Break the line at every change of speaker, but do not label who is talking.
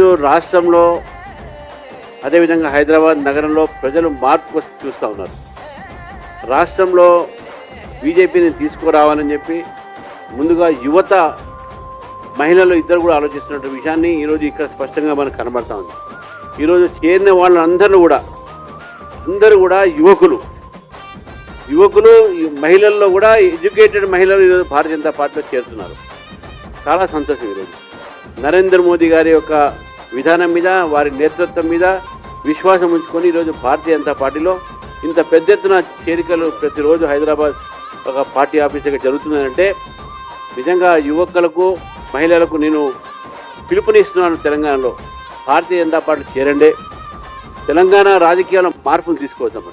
ఈరోజు రాష్ట్రంలో అదేవిధంగా హైదరాబాద్ నగరంలో ప్రజలు మార్పు చూస్తూ ఉన్నారు. రాష్ట్రంలో బీజేపీని తీసుకురావాలని చెప్పి ముందుగా యువత మహిళలు ఇద్దరు కూడా ఆలోచిస్తున్న విషయాన్ని ఈరోజు ఇక్కడ స్పష్టంగా మనకు కనబడతా ఉంది. ఈరోజు చేరిన వాళ్ళందరూ కూడా యువకులు మహిళల్లో కూడా ఎడ్యుకేటెడ్ మహిళలు ఈరోజు భారతీయ జనతా పార్టీలో చేరుతున్నారు. చాలా సంతోషం. ఈరోజు నరేంద్ర మోదీ గారి యొక్క విధానం మీద, వారి నేతృత్వం మీద విశ్వాసం ఉంచుకొని ఈరోజు భారతీయ జనతా పార్టీలో ఇంత పెద్ద ఎత్తున చేరికలు ప్రతిరోజు హైదరాబాద్ ఒక పార్టీ ఆఫీసుగా జరుగుతుందంటే నిజంగా యువకులకు మహిళలకు నేను పిలుపునిస్తున్నాను. తెలంగాణలో భారతీయ జనతా పార్టీ చేరండి. తెలంగాణ రాజకీయాల మార్పును తీసుకొద్దాం.